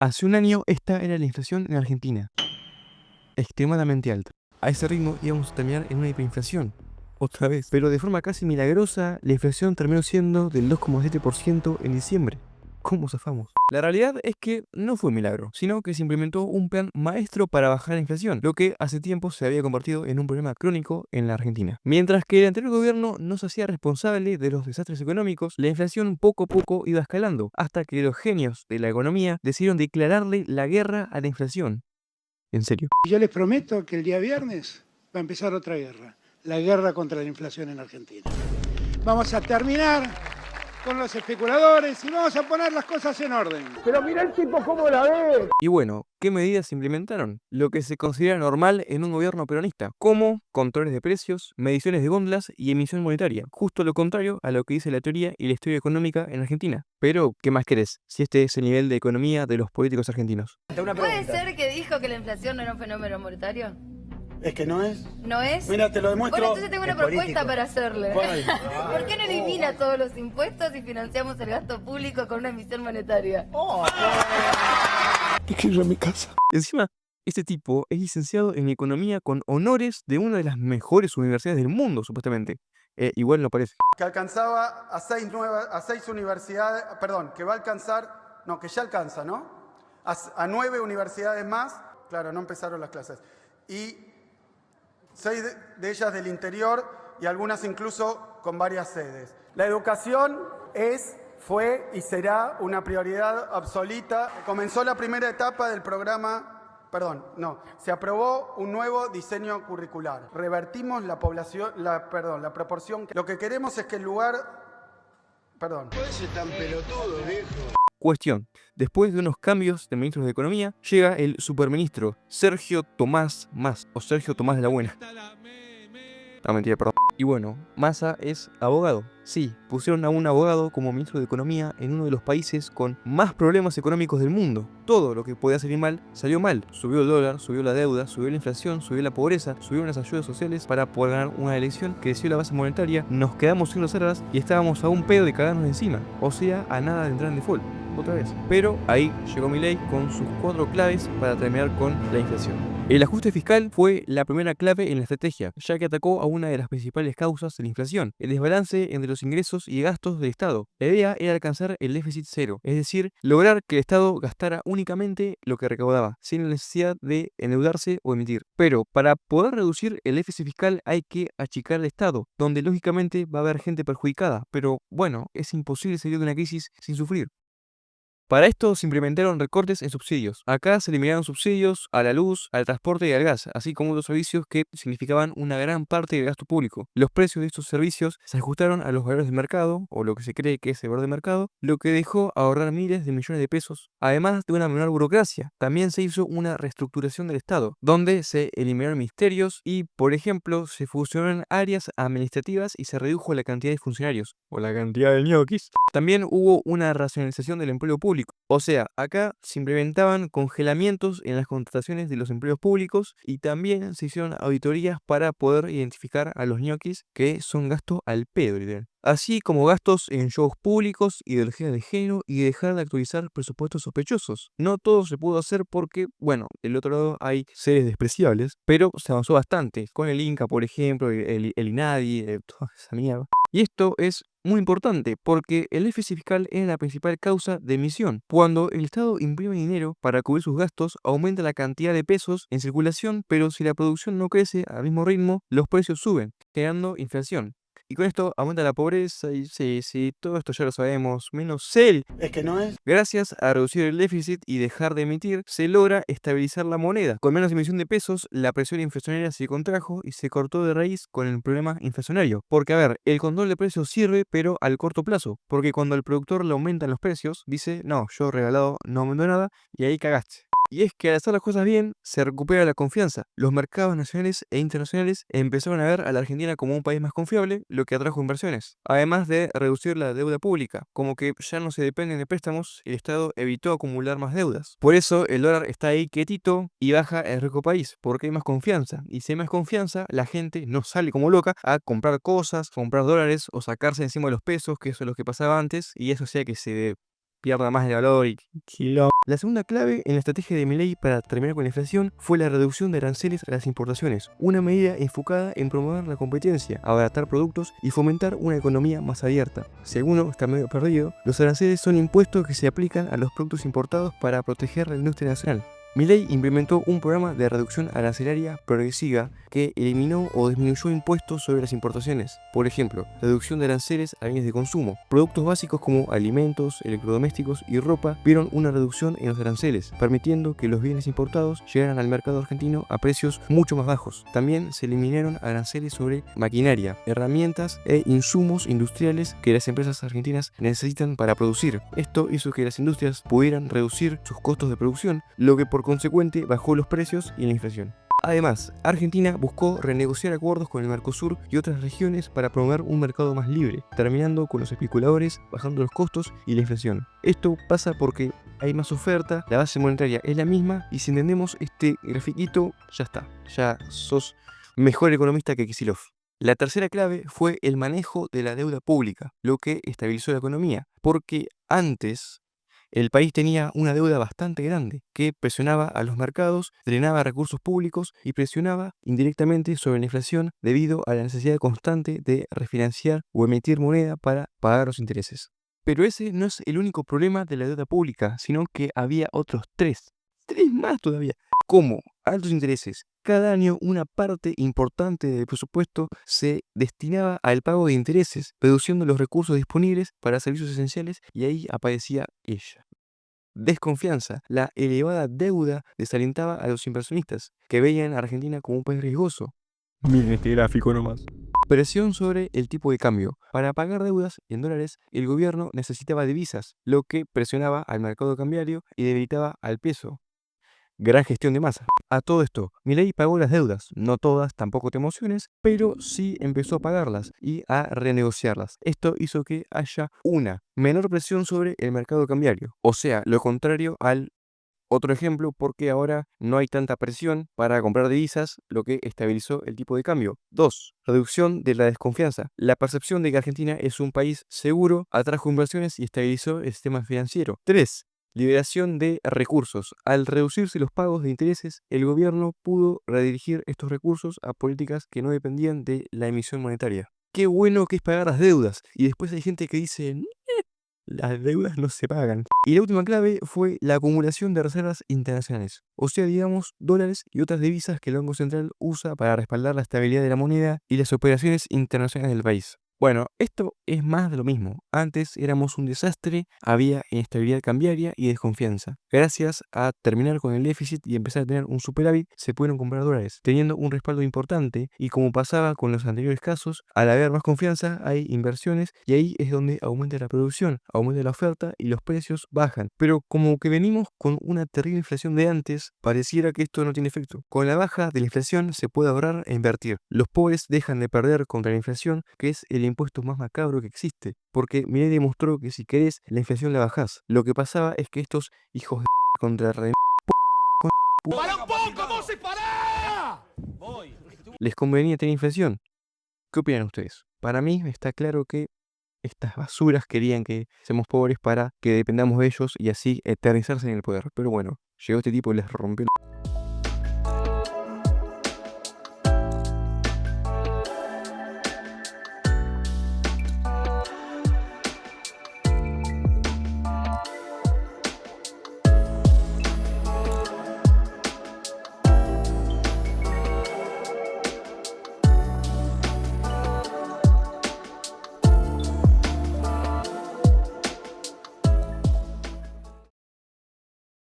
Hace un año esta era la inflación en Argentina, extremadamente alta. A ese ritmo íbamos a terminar en una hiperinflación, otra vez. Pero de forma casi milagrosa, la inflación terminó siendo del 2,7% en diciembre. ¿Cómo zafamos? La realidad es que no fue un milagro, sino que se implementó un plan maestro para bajar la inflación, lo que hace tiempo se había convertido en un problema crónico en la Argentina. Mientras que el anterior gobierno no se hacía responsable de los desastres económicos, la inflación poco a poco iba escalando, hasta que los genios de la economía decidieron declararle la guerra a la inflación. ¿En serio? Yo les prometo que el día viernes va a empezar otra guerra, la guerra contra la inflación en Argentina. Vamos a terminar con los especuladores y vamos a poner las cosas en orden. Pero mira el tipo cómo la ve. Y bueno, ¿qué medidas se implementaron? Lo que se considera normal en un gobierno peronista, como controles de precios, mediciones de góndolas y emisión monetaria. Justo lo contrario a lo que dice la teoría y la historia económica en Argentina. Pero, ¿qué más querés? Si este es el nivel de economía de los políticos argentinos. ¿Puede ser que dijo que la inflación no era un fenómeno monetario? Es que no es. ¿No es? Mira, te lo demuestro. Bueno, entonces tengo una propuesta político. para hacerle. ¿Cuál? ¿Por qué no elimina todos los impuestos y financiamos el gasto público con una emisión monetaria? Te quiero en mi casa. Encima, este tipo es licenciado en economía con honores de una de las mejores universidades del mundo, supuestamente. Igual no parece. Que alcanzaba a seis universidades, perdón, que va a alcanzar, no, que ya alcanza, ¿no? A 9 universidades más, claro, no empezaron las clases, y 6 de ellas del interior y algunas incluso con varias sedes. La educación fue y será una prioridad absoluta. Comenzó la primera etapa del programa. Se aprobó un nuevo diseño curricular. Revertimos la proporción. Lo que queremos es que el lugar. Tan pelotudo, viejo. Cuestión. Después de unos cambios de ministros de Economía, llega el superministro Sergio Tomás Mas, o Sergio Tomás de la Buena. No, mentira, perdón. Y bueno, Massa es abogado. Sí, pusieron a un abogado como ministro de Economía en uno de los países con más problemas económicos del mundo. Todo lo que podía salir mal, salió mal. Subió el dólar, subió la deuda, subió la inflación, subió la pobreza, subieron las ayudas sociales para poder ganar una elección, creció la base monetaria, nos quedamos sin reservas y estábamos a un pedo de cagarnos encima. O sea, a nada de entrar en default. Otra vez. Pero ahí llegó Milei con sus 4 claves para terminar con la inflación. El ajuste fiscal fue la primera clave en la estrategia, ya que atacó a una de las principales causas de la inflación, el desbalance entre los ingresos y gastos del Estado. La idea era alcanzar el déficit cero, es decir, lograr que el Estado gastara únicamente lo que recaudaba, sin la necesidad de endeudarse o emitir. Pero para poder reducir el déficit fiscal hay que achicar el Estado, donde lógicamente va a haber gente perjudicada, pero bueno, es imposible salir de una crisis sin sufrir. Para esto se implementaron recortes en subsidios. Acá se eliminaron subsidios a la luz, al transporte y al gas, así como otros servicios que significaban una gran parte del gasto público. Los precios de estos servicios se ajustaron a los valores de mercado, o lo que se cree que es el valor de mercado, lo que dejó ahorrar miles de millones de pesos. Además de una menor burocracia, también se hizo una reestructuración del Estado, donde se eliminaron ministerios y, por ejemplo, se fusionaron áreas administrativas y se redujo la cantidad de funcionarios, o la cantidad de ñoquis. También hubo una racionalización del empleo público. O sea, acá se implementaban congelamientos en las contrataciones de los empleos públicos y también se hicieron auditorías para poder identificar a los ñoquis, que son gastos al pedo, literal. Así como gastos en shows públicos, ideología de género y dejar de actualizar presupuestos sospechosos. No todo se pudo hacer porque, bueno, del otro lado hay seres despreciables, pero se avanzó bastante, con el Inca, por ejemplo, el INADI, toda esa mierda. Y esto es muy importante porque el déficit fiscal es la principal causa de emisión. Cuando el Estado imprime dinero para cubrir sus gastos, aumenta la cantidad de pesos en circulación, pero si la producción no crece al mismo ritmo, los precios suben, generando inflación. Y con esto aumenta la pobreza y sí, todo esto ya lo sabemos, menos él. Es que no es. Gracias a reducir el déficit y dejar de emitir, se logra estabilizar la moneda. Con menos emisión de pesos, la presión inflacionaria se contrajo y se cortó de raíz con el problema inflacionario. Porque, a ver, el control de precios sirve, pero al corto plazo. Porque cuando al productor le aumentan los precios, dice, no, yo regalado no aumento nada, y ahí cagaste. Y es que al hacer las cosas bien, se recupera la confianza. Los mercados nacionales e internacionales empezaron a ver a la Argentina como un país más confiable, lo que atrajo inversiones. Además de reducir la deuda pública, como que ya no se dependen de préstamos, el Estado evitó acumular más deudas. Por eso el dólar está ahí quietito y baja el riesgo país, porque hay más confianza. Y si hay más confianza, la gente no sale como loca a comprar cosas, comprar dólares o sacarse encima de los pesos, que eso es lo que pasaba antes, y eso hacía que se pierda más de valor y quilombo. La segunda clave en la estrategia de Milei para terminar con la inflación fue la reducción de aranceles a las importaciones, una medida enfocada en promover la competencia, abaratar productos y fomentar una economía más abierta. Si alguno está medio perdido, los aranceles son impuestos que se aplican a los productos importados para proteger la industria nacional. Milei implementó un programa de reducción arancelaria progresiva que eliminó o disminuyó impuestos sobre las importaciones. Por ejemplo, reducción de aranceles a bienes de consumo. Productos básicos como alimentos, electrodomésticos y ropa vieron una reducción en los aranceles, permitiendo que los bienes importados llegaran al mercado argentino a precios mucho más bajos. También se eliminaron aranceles sobre maquinaria, herramientas e insumos industriales que las empresas argentinas necesitan para producir. Esto hizo que las industrias pudieran reducir sus costos de producción, lo que por consecuente bajó los precios y la inflación. Además, Argentina buscó renegociar acuerdos con el Mercosur y otras regiones para promover un mercado más libre, terminando con los especuladores, bajando los costos y la inflación. Esto pasa porque hay más oferta, la base monetaria es la misma y si entendemos este grafiquito, ya está, ya sos mejor economista que Kicillof. La tercera clave fue el manejo de la deuda pública, lo que estabilizó la economía, porque antes el país tenía una deuda bastante grande que presionaba a los mercados, drenaba recursos públicos y presionaba indirectamente sobre la inflación debido a la necesidad constante de refinanciar o emitir moneda para pagar los intereses. Pero ese no es el único problema de la deuda pública, sino que había otros tres más todavía, como altos intereses. Cada año una parte importante del presupuesto se destinaba al pago de intereses, reduciendo los recursos disponibles para servicios esenciales y ahí aparecía ella. Desconfianza. La elevada deuda desalentaba a los inversionistas, que veían a Argentina como un país riesgoso. Miren este gráfico nomás. Presión sobre el tipo de cambio. Para pagar deudas en dólares, el gobierno necesitaba divisas, lo que presionaba al mercado cambiario y debilitaba al peso. Gran gestión de masa. A todo esto, Milei pagó las deudas, no todas, tampoco te emociones, pero sí empezó a pagarlas y a renegociarlas. Esto hizo que haya una menor presión sobre el mercado cambiario, o sea, lo contrario al otro ejemplo, porque ahora no hay tanta presión para comprar divisas, lo que estabilizó el tipo de cambio. 2. Reducción de la desconfianza. La percepción de que Argentina es un país seguro atrajo inversiones y estabilizó el sistema financiero. 3. Liberación de recursos. Al reducirse los pagos de intereses, el gobierno pudo redirigir estos recursos a políticas que no dependían de la emisión monetaria. Qué bueno que es pagar las deudas. Y después hay gente que dice, las deudas no se pagan. Y la última clave fue la acumulación de reservas internacionales. O sea, digamos, dólares y otras divisas que el Banco Central usa para respaldar la estabilidad de la moneda y las operaciones internacionales del país. Bueno, esto es más de lo mismo. Antes éramos un desastre, había inestabilidad cambiaria y desconfianza. Gracias a terminar con el déficit y empezar a tener un superávit, se pudieron comprar dólares, teniendo un respaldo importante y como pasaba con los anteriores casos, al haber más confianza hay inversiones y ahí es donde aumenta la producción, aumenta la oferta y los precios bajan. Pero como que venimos con una terrible inflación de antes, pareciera que esto no tiene efecto. Con la baja de la inflación se puede ahorrar e invertir. Los pobres dejan de perder contra la inflación, que es el impuesto más macabro que existe, porque Milei demostró que si querés la inflación la bajás. Lo que pasaba es que estos hijos de contra ¡Para un poco, Mose, pará! les convenía tener inflación. ¿Qué opinan ustedes? Para mí está claro que estas basuras querían que seamos pobres para que dependamos de ellos y así eternizarse en el poder. Pero bueno, llegó este tipo y les rompió